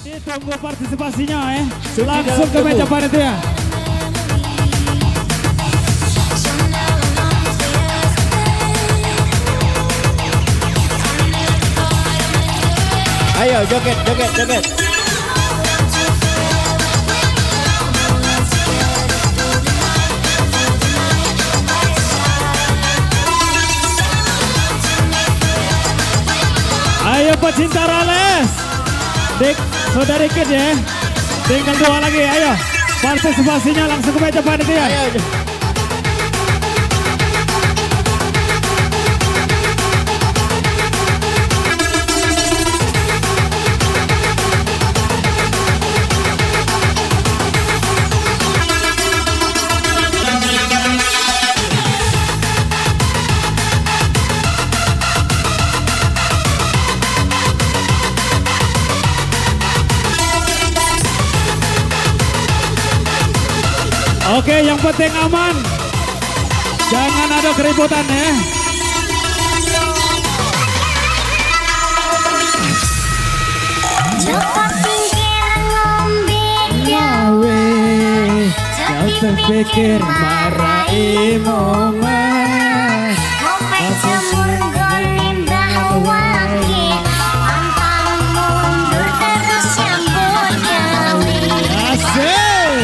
Ditunggu partisipasinya ya. Langsung ke meja panitia. Ayo joget, joget, joget. Ayo pecinta Rales. Dik, sudah dikit ya. Tinggal 2 lagi, ayo. Partisipasinya langsung ke meja panitia. Ayo. Oke, yang penting aman. Jangan ada keributan ya. Coba pikir ngombe gawe, Kau terpikir marahi momen. ngombe jemur gone bahwake, pantang mundur terus nyambut gawe. Asik.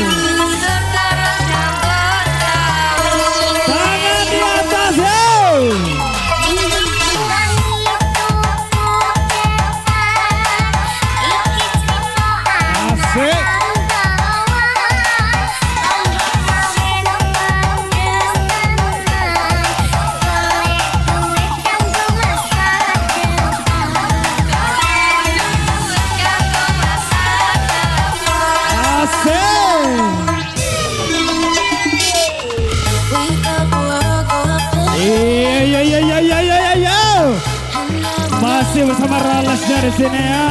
Tangan di atas ya. Asik. Iya. Masih bersama Rales dari sini ya.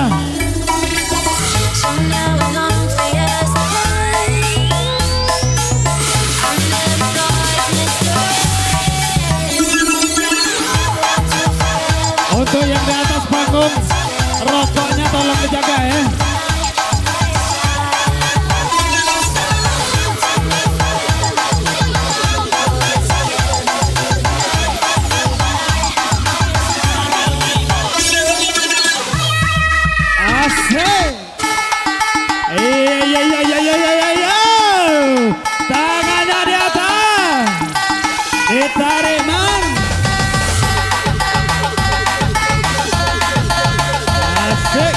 Untuk yang di atas panggung, rokoknya tolong dijaga ya. Asik. Iya. Tangannya di atas. Ditarik man. Asik.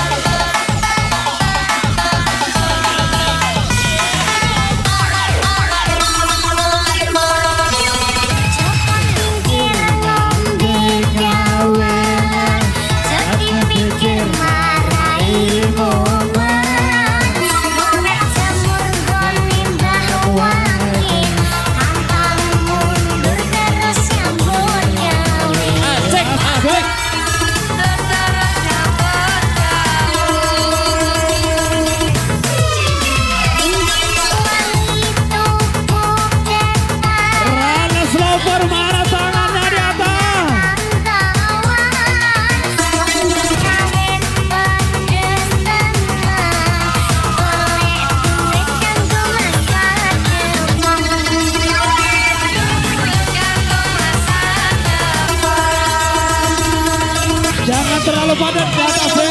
Jangan terlalu padat di atas ya.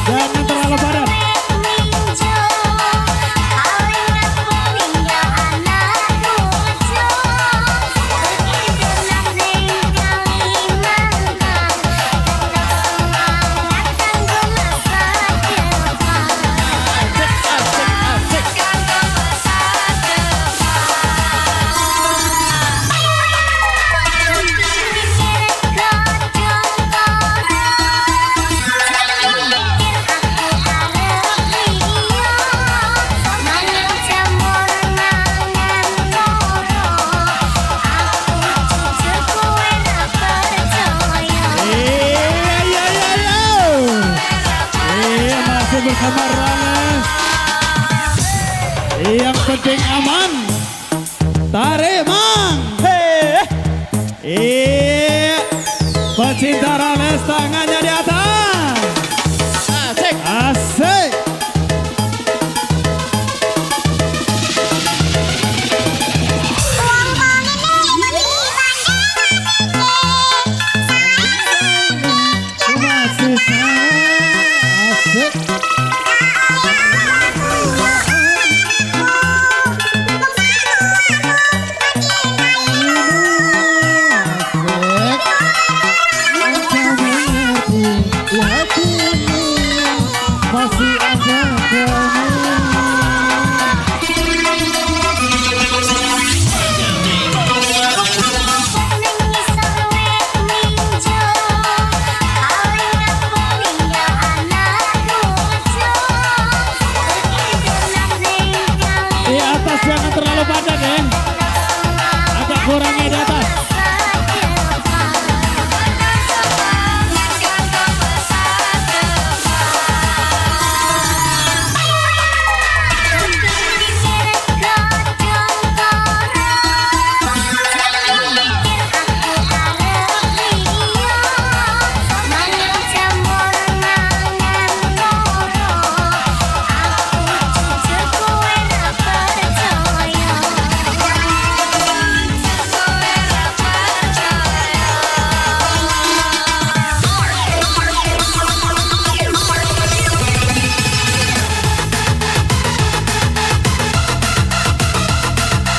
Jangan terlalu padat. Morales. Yang penting aman. Tarik mang. Pecinta Rales tangannya di atas. Asik. Asik. Masih asik. Masih ada di atas, jangan terlalu padat ya. Agak kurangnya di atas.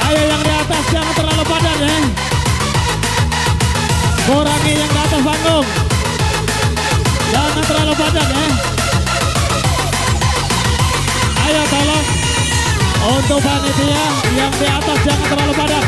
Ayo yang di atas jangan terlalu padat ya. Kurangi yang di atas panggung. Jangan terlalu padat ya. Ayo tolong untuk panitia yang di atas jangan terlalu padat.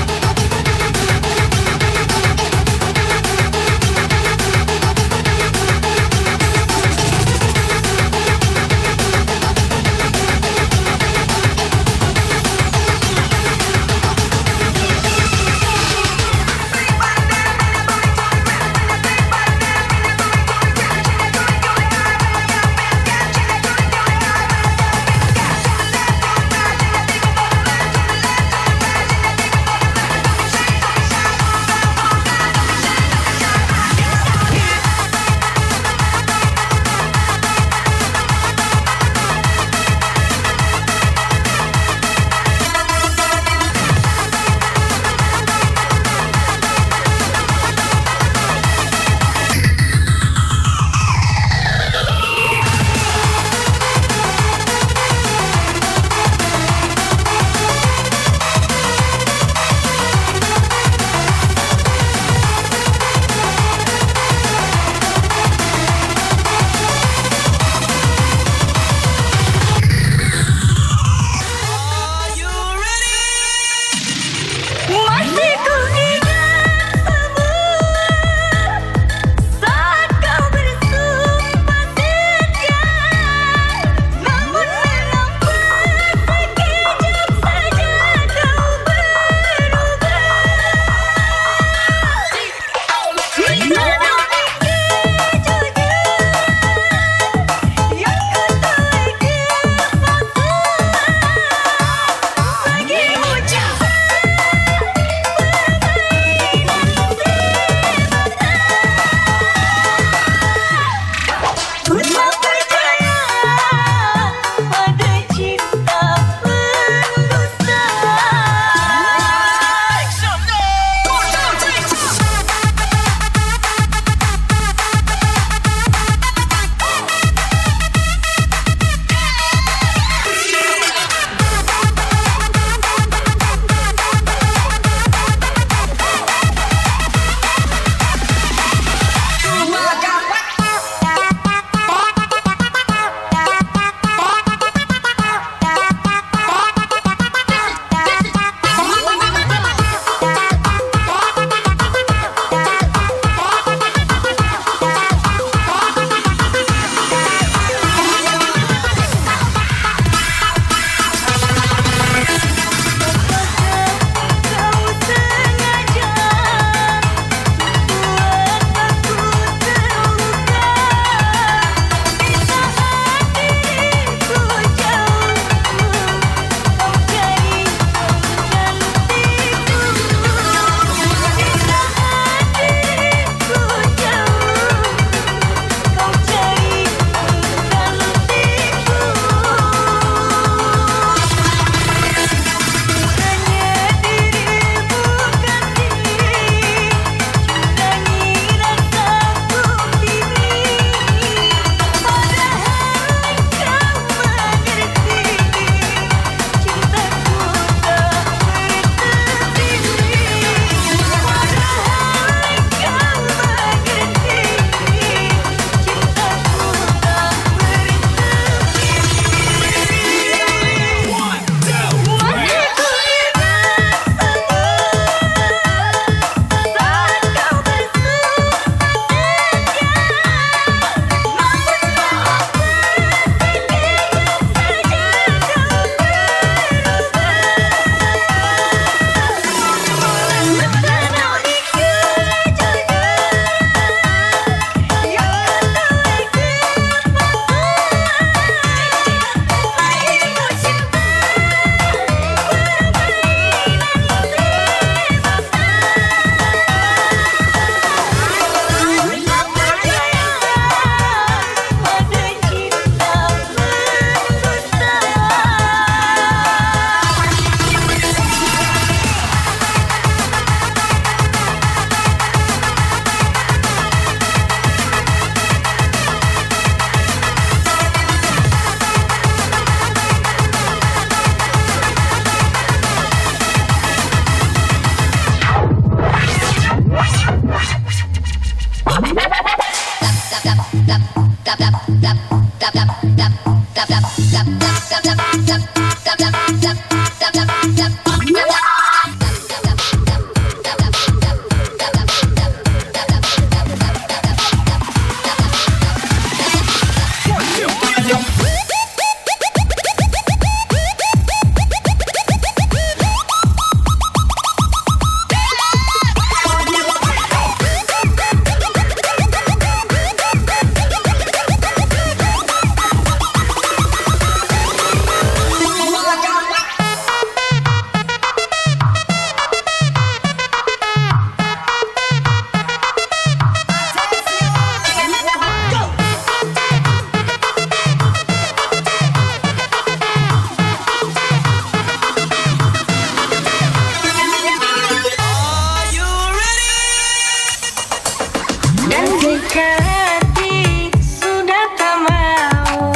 Dan jika hati sudah tak mau,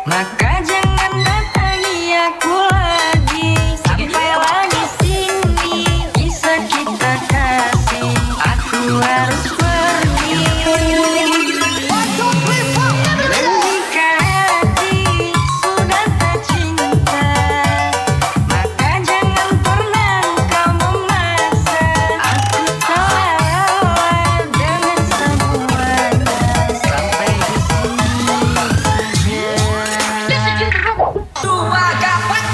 maka jangan datangi aku lagi. Sampailah di sini bisa kita kasih. Aku harus pergi. Dan jika hati sudah tak cinta, maka jangan pernah kau memaksa. Aku telah lelah dengan semuanya. Sampai di sini saja. Tua gapat.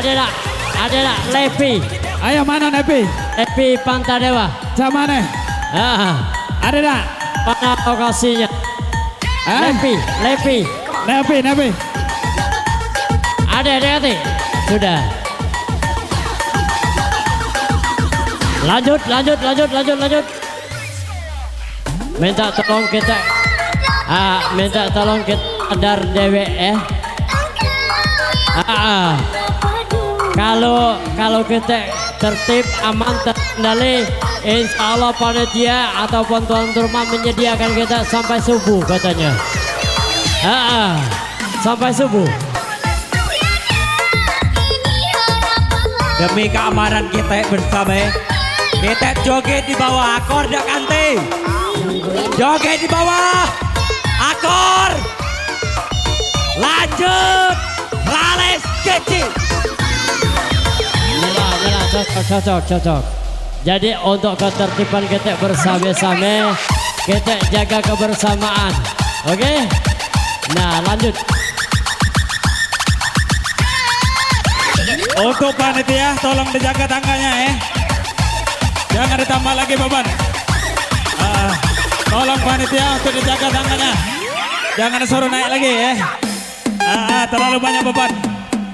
Ada nak Levi. Ayo mana Nepi? Levi Pantadewa. Zamane. Ada tak? Mana lokasinya? Levi. Nepi. Ada hati. Sudah. Lanjut. Minta tolong kita. Minta tolong kita sadar dewe Kalau kita tertib, aman, terkendali, insya Allah panitia ataupun tuan rumah menyediakan kita sampai subuh katanya. Sampai subuh. Demi keamanan kita bersama, kita joget di bawah akor dak kante. Joget di bawah akor. Lanjut. Rales kecil. Cocok. Jadi untuk ketertiban kita bersama-sama, kita jaga kebersamaan. Oke? Nah, lanjut. Untuk panitia tolong dijaga tangganya Jangan ditambah lagi beban. Tolong panitia untuk dijaga tangganya. Jangan suruh naik lagi terlalu banyak beban.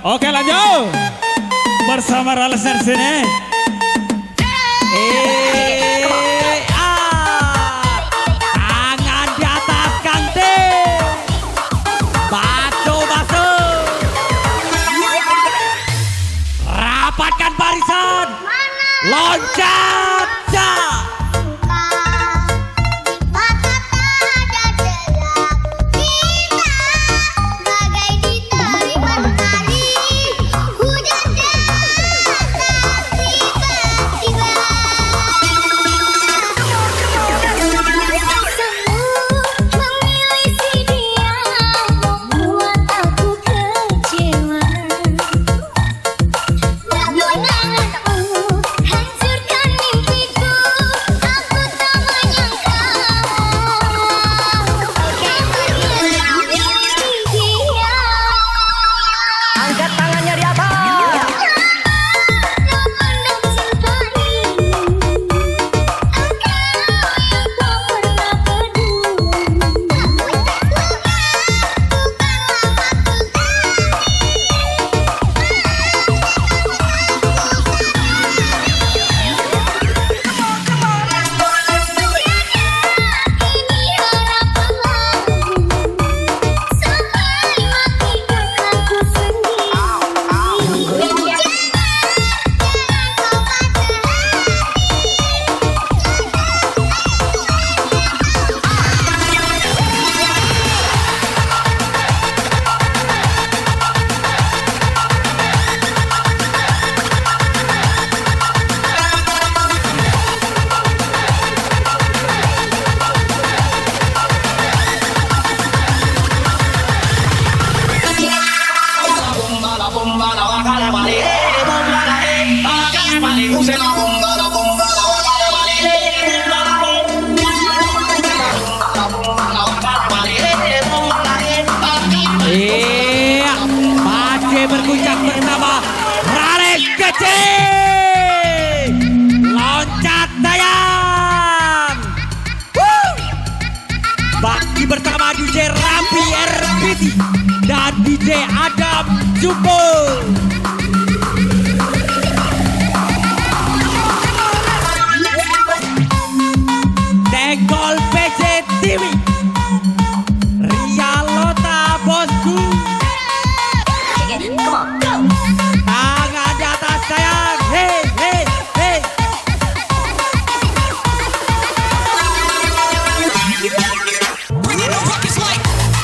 Oke lanjut. Bersama Ralesan sini. Tangan di atas kante. Baso. Rapatkan barisan. Loncat. Angkat tangannya di atas. Pace berguncang bersama Rales kecil. Loncat tayang. Bakti bersama DJ Rampi RPT dan DJ Adam Jumbo. Tenggol PC TV. Rialota bosku. Tangan di atas sayang. Hey.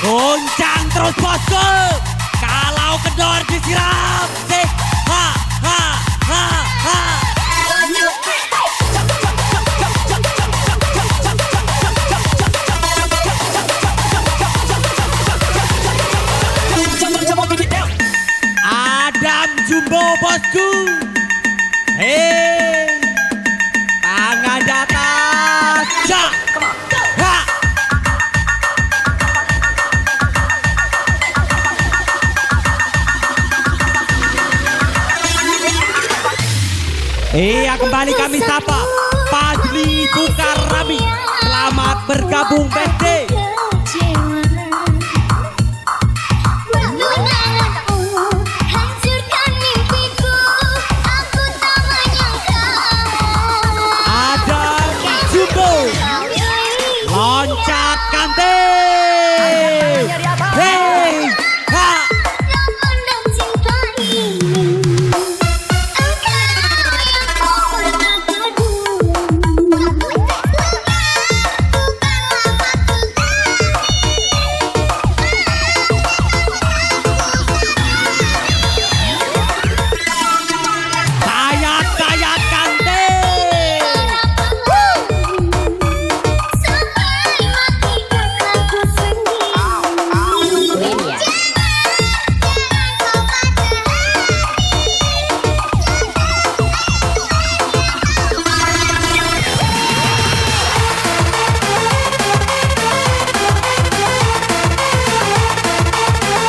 Goncang terus bosku. Kalau kendor disiram. Adam Jumbo bosku. Tangan di atas. Iya, kembali kami sapa Fadli Sukarami. Selamat bergabung birthday. Hancurkan mimpiku, aku tak menyangka. Ada Jumbo loncat kante. Hey, ha. Memandang cinta ini, engkau yang kau Sayat kante. sampai mati kakakku sendiri.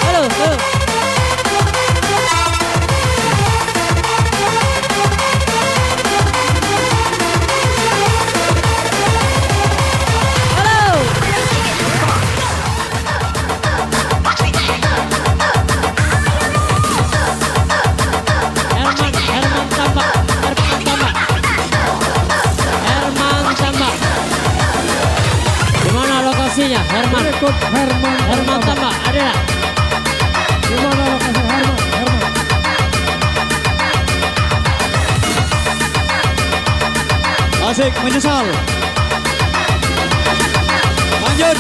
Halo, halo. Halo. Herman tambah. Di mana lokasinya? Herman tambah. Ada nggak? Asik menyesal. Lanjut.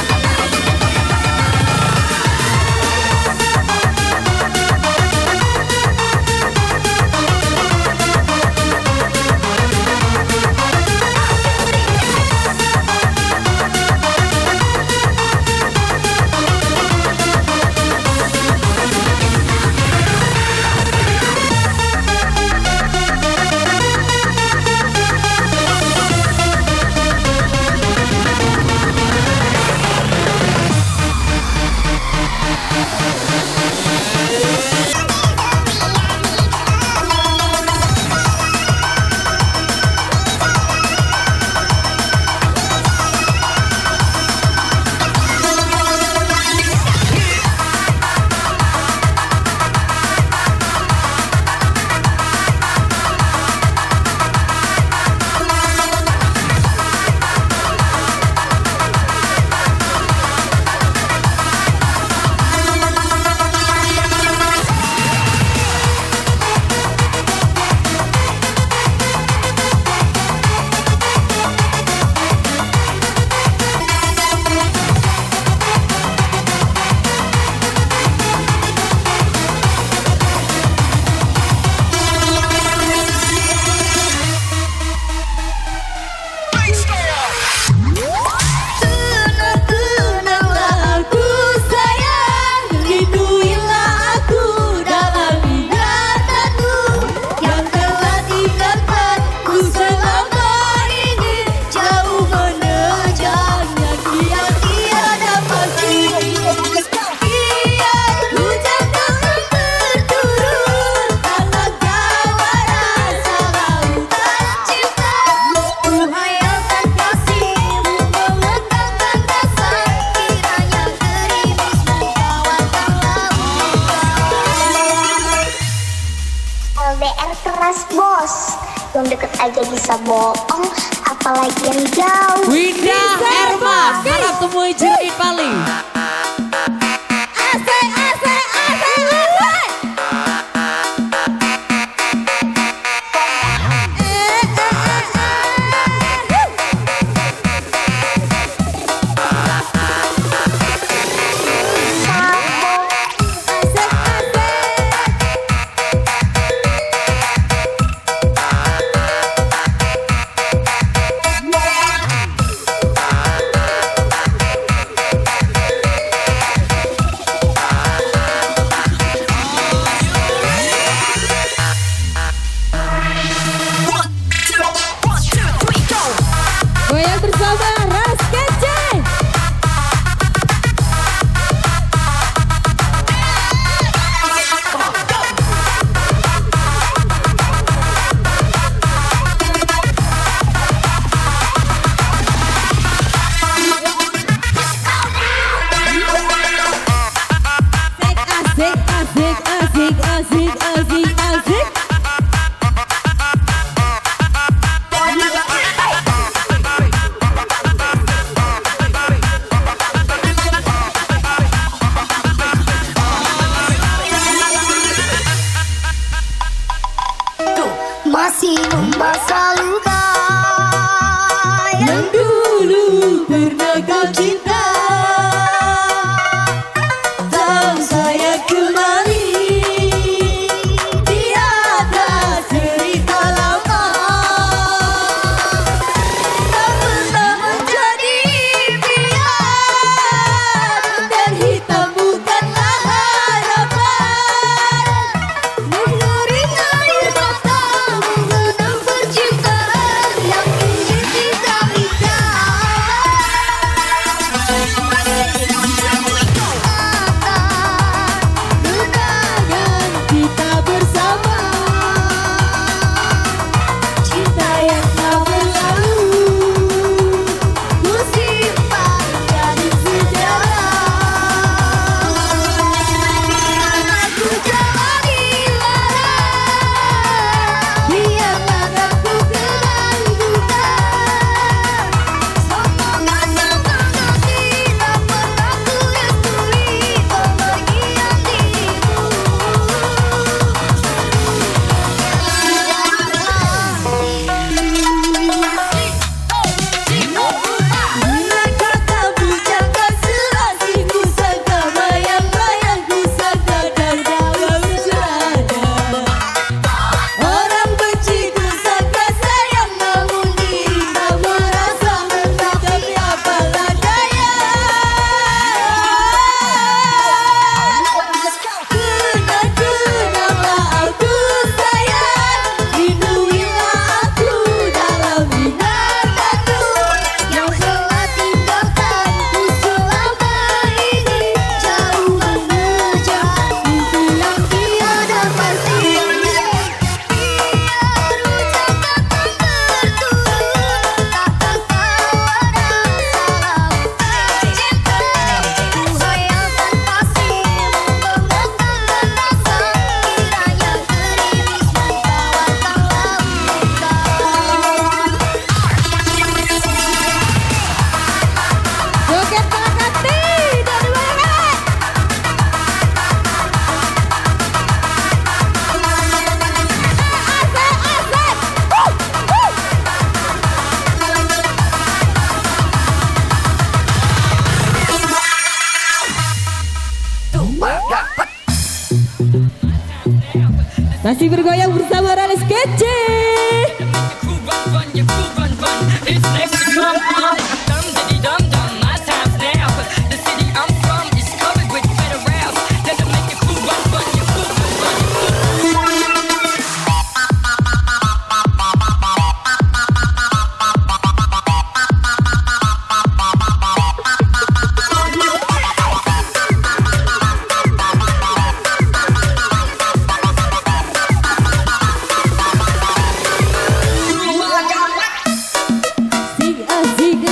LDR keras bos, yang deket aja bisa bohong, apalagi yang jauh. Winda Herman, harap temui Jerry paling. Asik, asik, asik, asik. masih membasah luka Yang dulu pernah kau cinta, tahu saya kembali di atas cerita lama. Tak pernah menjadi impian, dan hitam bukanlah harapan. Menguring air mata mengenang percintaan yang ingin kita kenangan kita bersama, cinta yang tak berlalu ku simpan jadi sejarah. Aku jalani lara, biarlah aku kenang duka. Semoga semangat tidak pernah ku restui kebahagiaan dirimu. Menakar tak bujangkan selasiku, sangka bayang-bayangku, sangka dalam selada. Orang benciku, sangka sayang, namun diri tak merasa tetapi apalah daya. Kenang-kenanglah aku sayang, lindungilah aku dalam ingatanmu yang telah tinggalkan ku selama ini, jauh mengejar mimpi yang tiada pasti. Biar ucapan berturut, takkan kau ada salah cinta. Ku hayalkan pasti menggenggam rasa, kiranya gerimis membawakan laut. Joget Palakati dari Bayangan. Masih bergoyang bersama Rales Kece. It's next to come on. Dum diddy dum dum. My time's now. The city I'm from is covered with better raps. That'll make your food run, run, your food run, Sing asik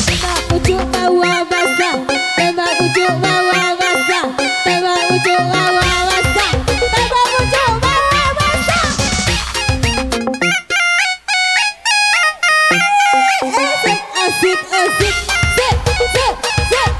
Tembak ujuk bawah basah, tembak ujuk bawah basah, tembak ujuk bawah basah, tembak ujuk bawah basah. Asik, asik, sip, sip, sip.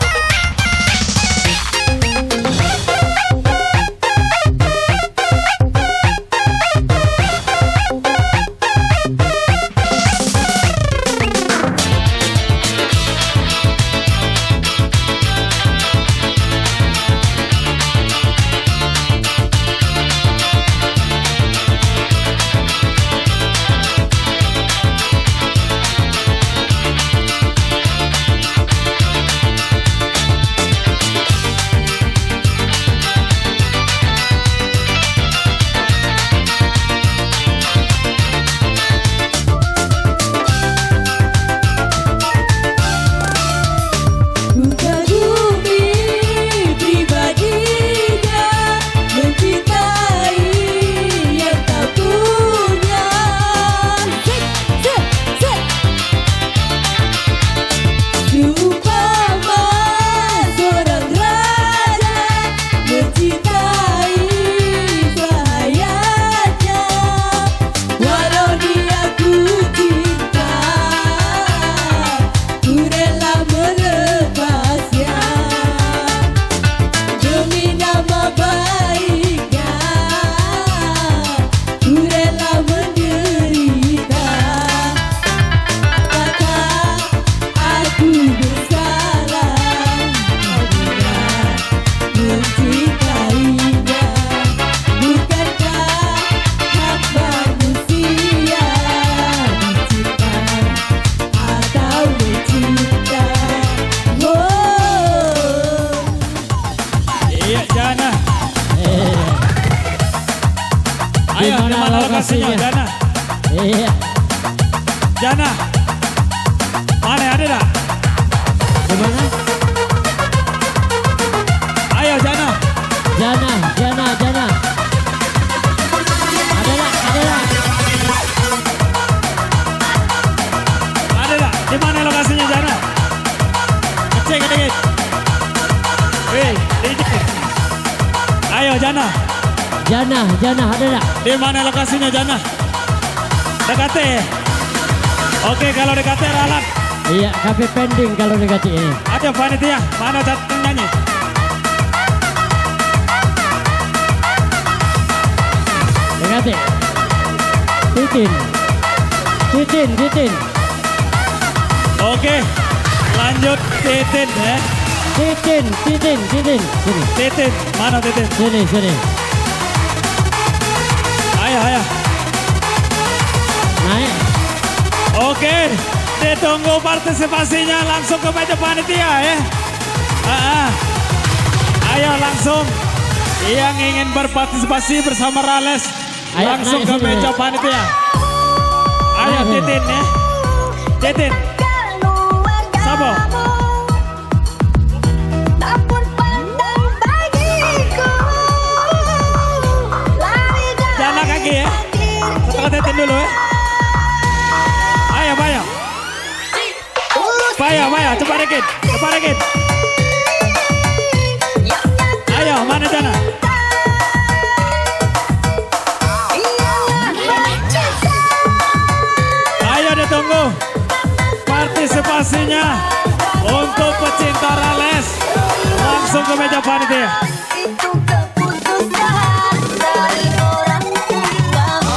Bukan bumi pribadinya mencintai yang tak punya. Sik, sik, sik. Seumpama seorang raja mencintai rakyatnya, walau dia ku cinta, ku rela melepasnya demi nama baiknya, ku rela menderita. Apakah aku bersalah apabila mencintainya? Bukankah hak manusia dicinta atau mencinta? Oh. Iya, Jana. Ayo, Di di mana mana lokasinya, lokasinya? Jana? Iya. Jana. Mana ada dah? Di mana? Ayo, Jana. Jana, Jana, Jana. Ada tak? Ada tak? Ada dah? Di mana lokasinya, Jana? Cek dikit. Wih, dikit. Ayo, Jana. Jana, Jana, ada tak? Di mana lokasinya, Jana? Dekati. Oke, kalau dekati ralat. Iya, kafe pending kalau negatif ini. Ada panitia. Mana catatan nyanyi? Negatif. Titin. Titin, Titin. Oke. Lanjut Titin ya. Titin, Titin, Titin. Sini, Titin. Mana Titin? sini, sini. Ayo, ayo. Naik. Oke. Ditunggu partisipasinya langsung ke meja panitia ya. Ayo langsung. Yang ingin berpartisipasi bersama Rales. Ayo, Langsung naik ke sini. meja panitia. Ayo Naik. Titin ya. Titin. Sabo. Namun pandang bagiku, lari Jana kaki ya. Kita Titin dulu ya. Ayo, ayo. Ayo, cepat dikit. Cepat dikit. Ayo, mana Jana? Ayo ditunggu partisipasinya untuk pecinta Rales. Langsung ke meja panitia. Itu keputusan dari orang tuamu.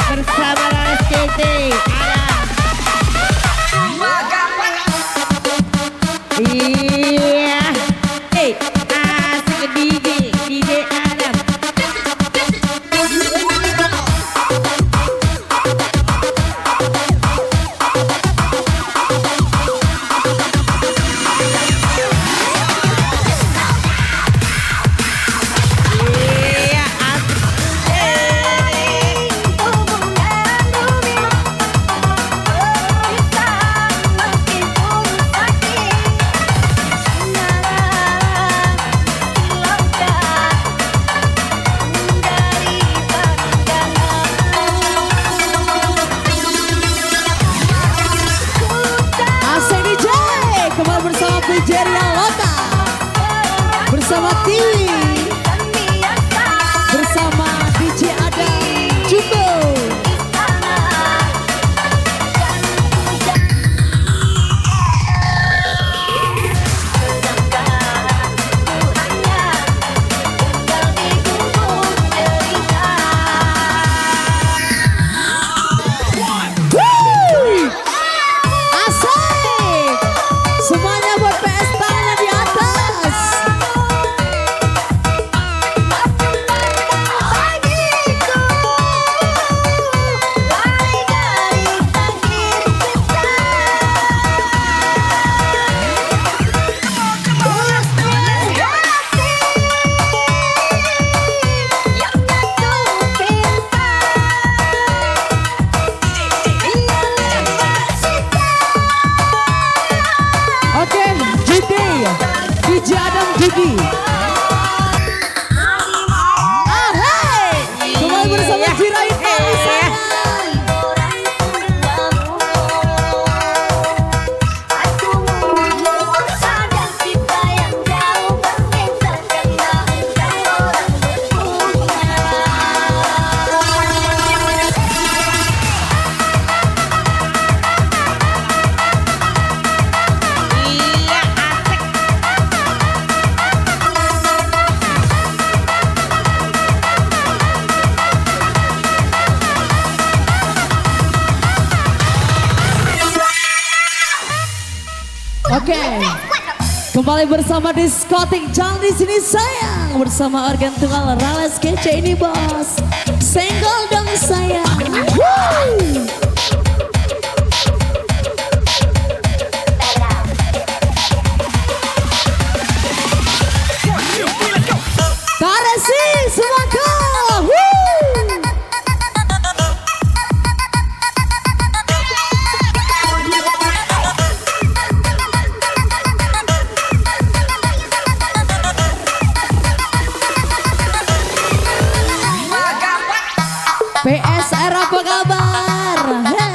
Bersama Rales Kece. Iya. Oke. Kembali bersama diskotik Jangan di Sini Sayang bersama organ tunggal Rales Kece ini bos. Senggol dong sayang. Woo! Karesi semangka. Woo! PSR apa kabar? Hey.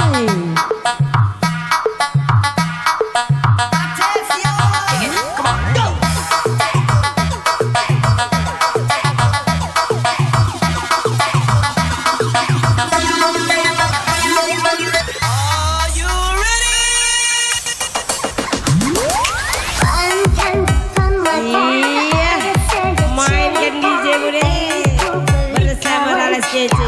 Mainkan DJ Bude bersama Rales Kece.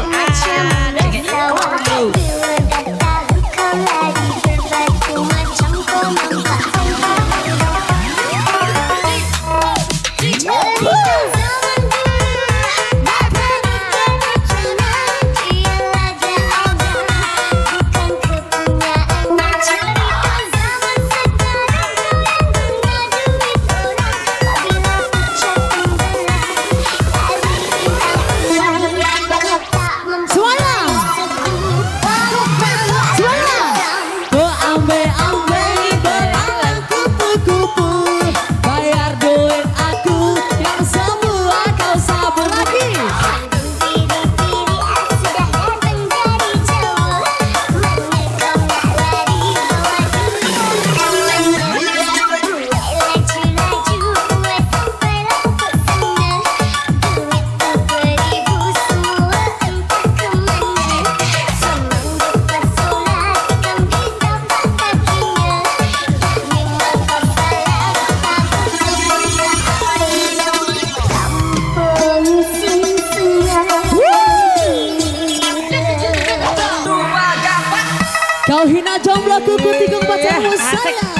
Kau hina jomblo kuku tikung pacarmu sayang.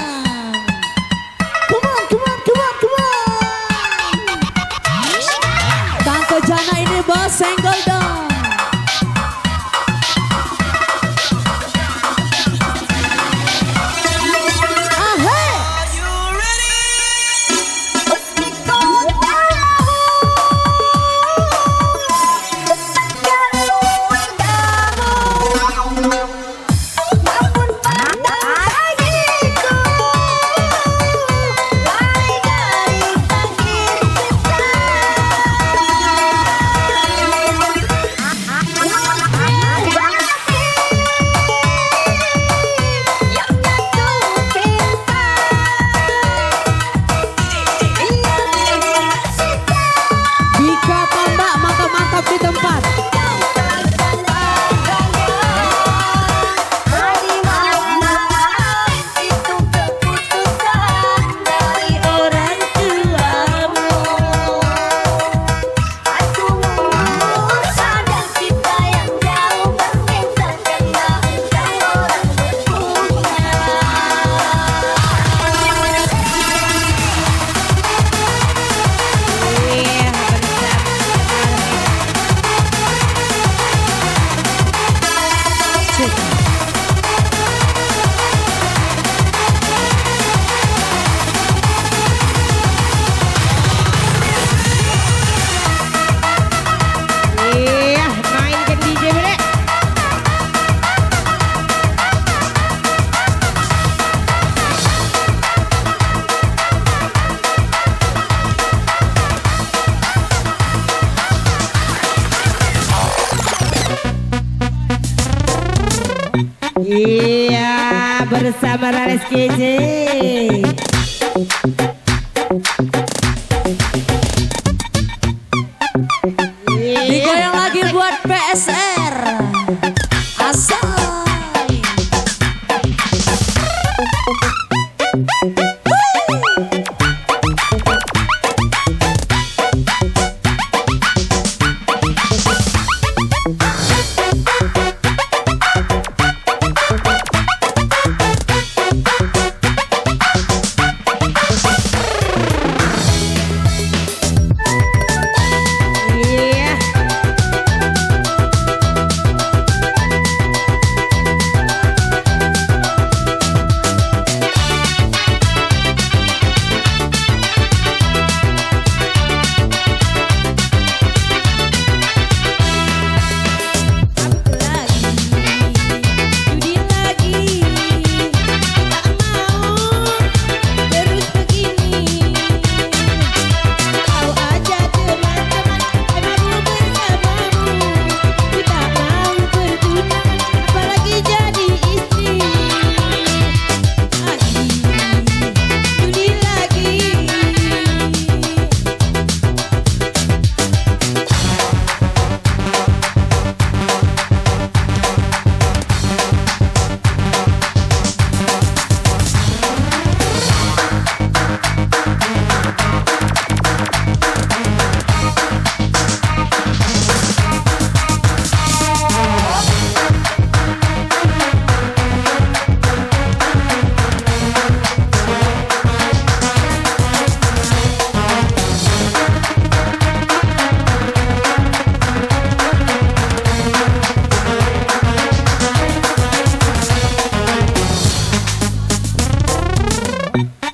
Come on, come on, come on, come on. Tante Jana ini bos senggol dong. Ah, hey. Bika tambah mantap-mantap di tempat. Iya, bersama Rales Kece. Digoyang lagi buat PSR. Asal.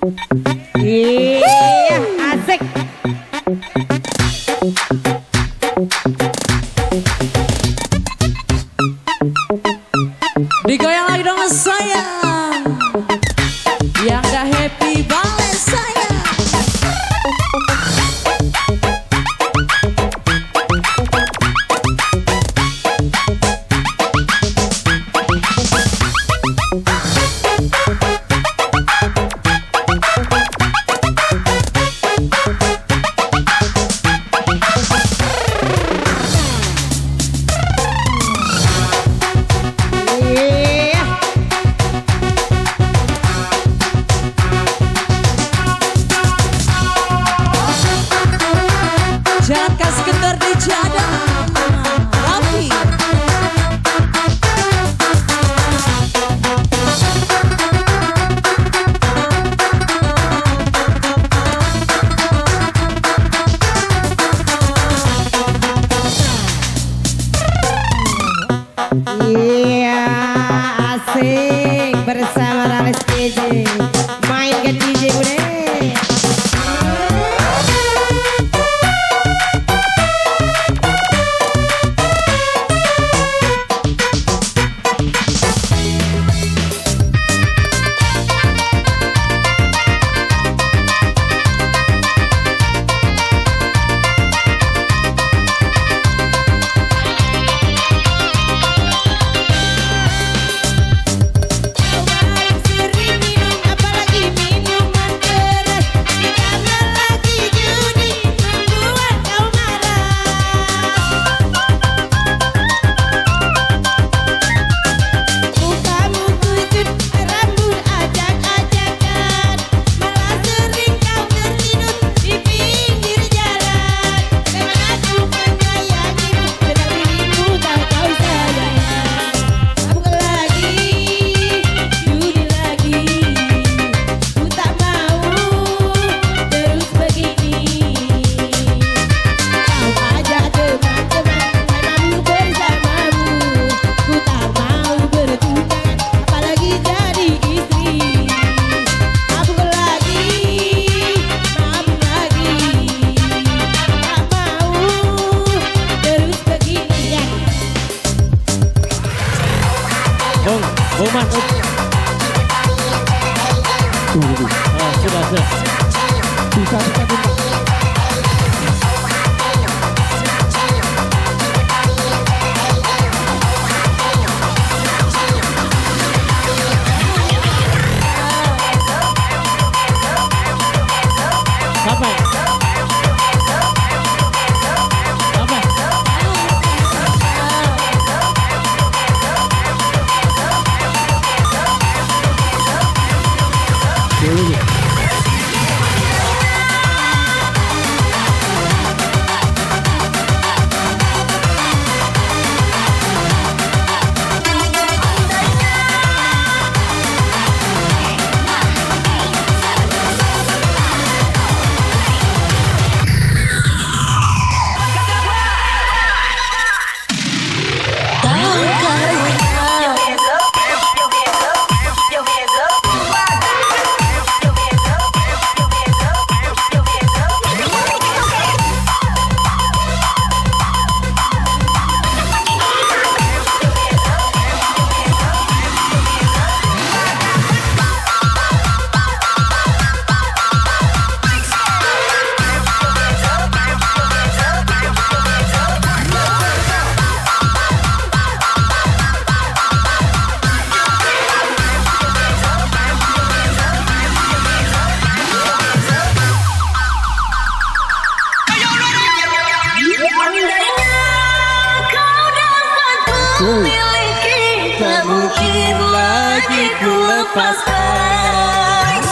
Iya, asik. Digoyang lagi dong sayang. Yang gak happy balik sayang. Iya. Jangan kasih kendor di jadang. Rapi. Iya, asik bersama Rales KJ. Mainkan DJ Bude. Sering minum apalagi minuman keras, ditambah lagi judi membuat kau marah. Mukamu kusut, rambut acak-acakan, malah sering kau tertidur di pinggir jalan. Dengan aku menyayangimu, sedang dirimu tak kau sayang. Mabuk lagi, judi lagi, ku tak mau terus begini. Kau ajak teman-teman mabuk bersamamu, ku tak mau bertunangan apalagi jadi istri. Mabuk lagi, tak mau terus begini. Bung, Buman. Oh, sudah. Sampai. Tak mungkin lagi ku lepaskan.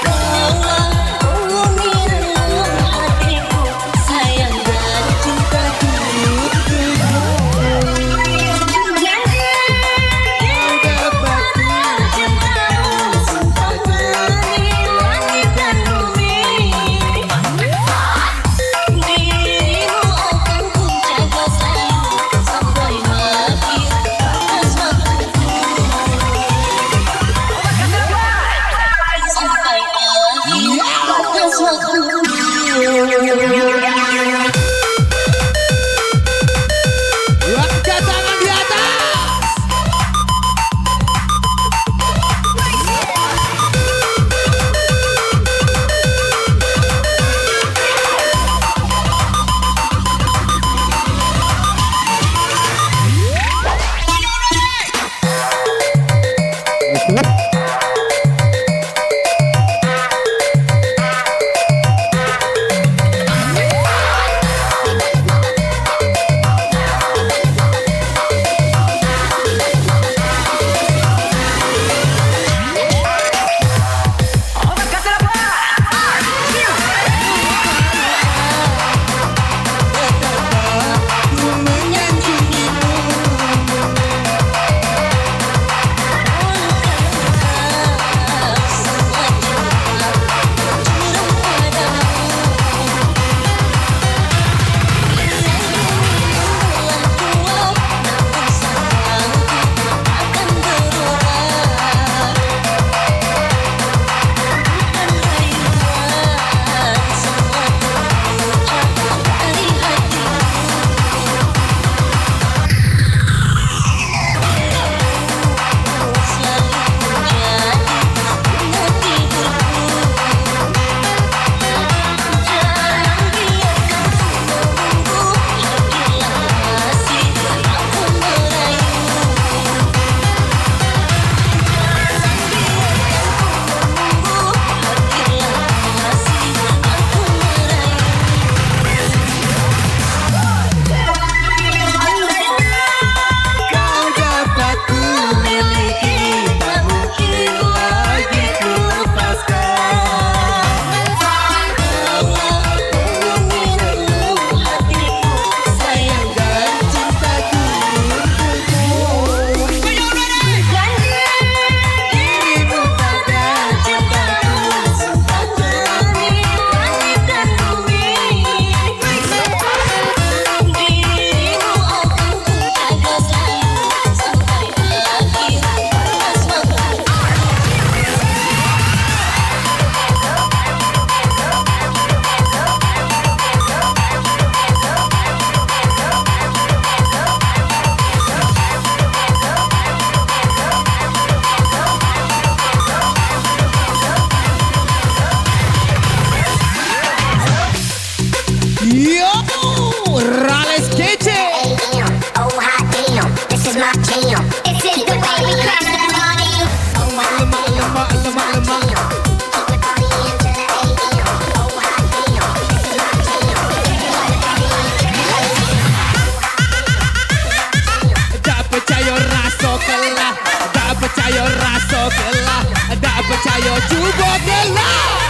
Tolong minum hatiku, sayang dan cintaku. Jangan dapat cintamu, sumpah langit dan bumi. Dirimu akan ku jaga sayang sampai akhir. percaya rasa gelah, tak percaya cuba gelah.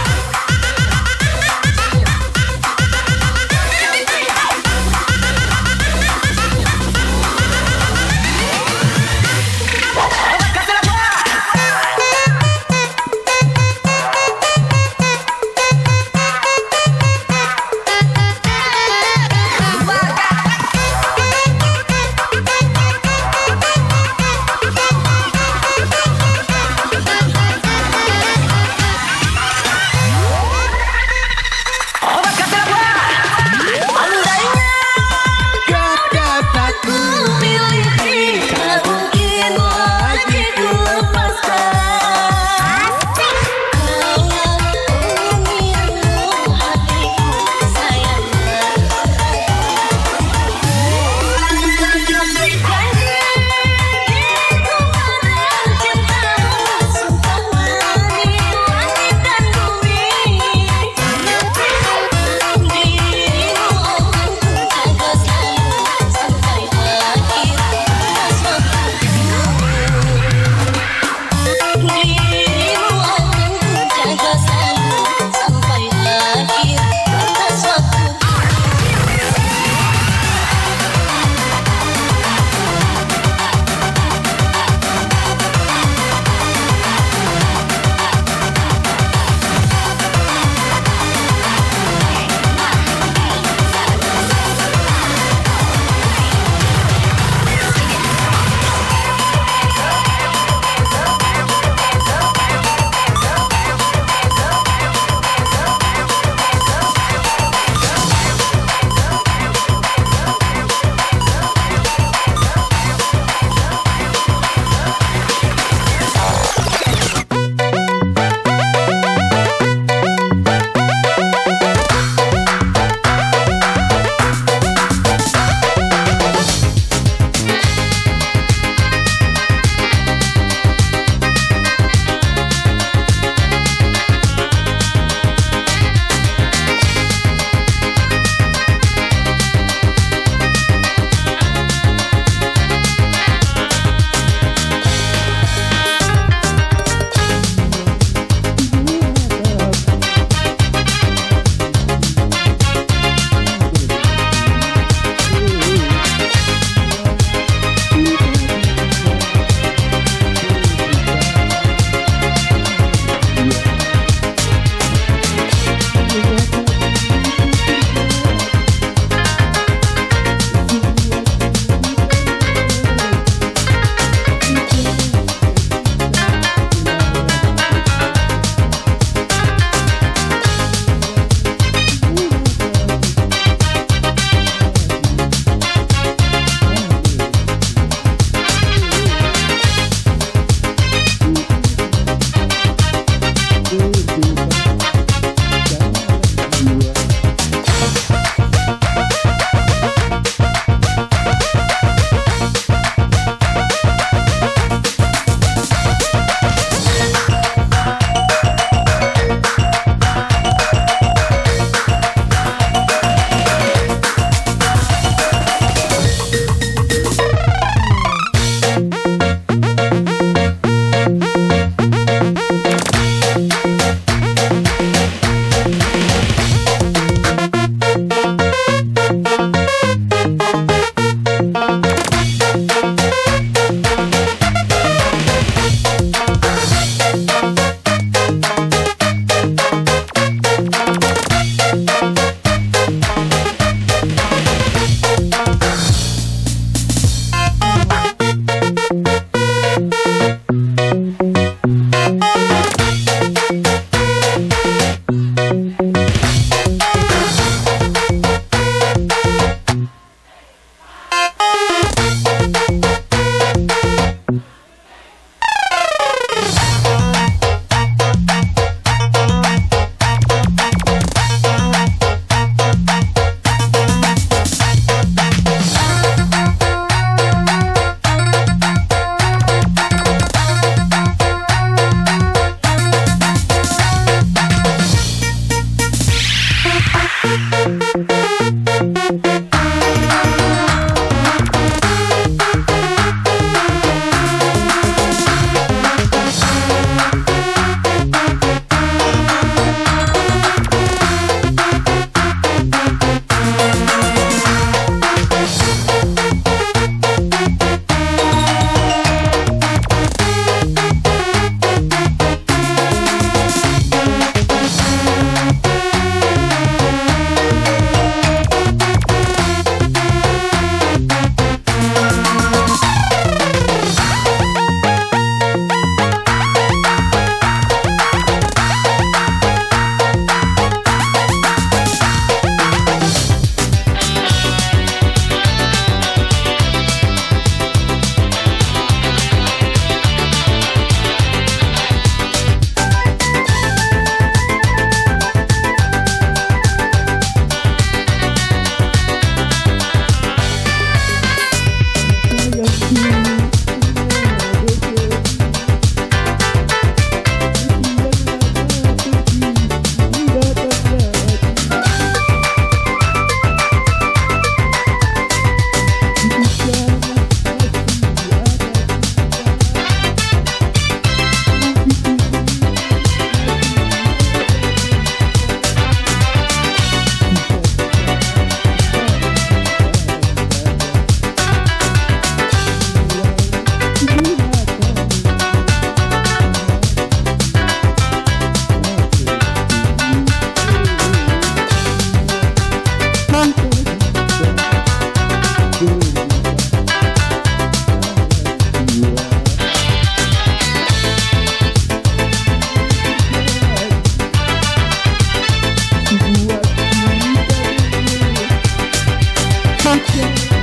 Thank you.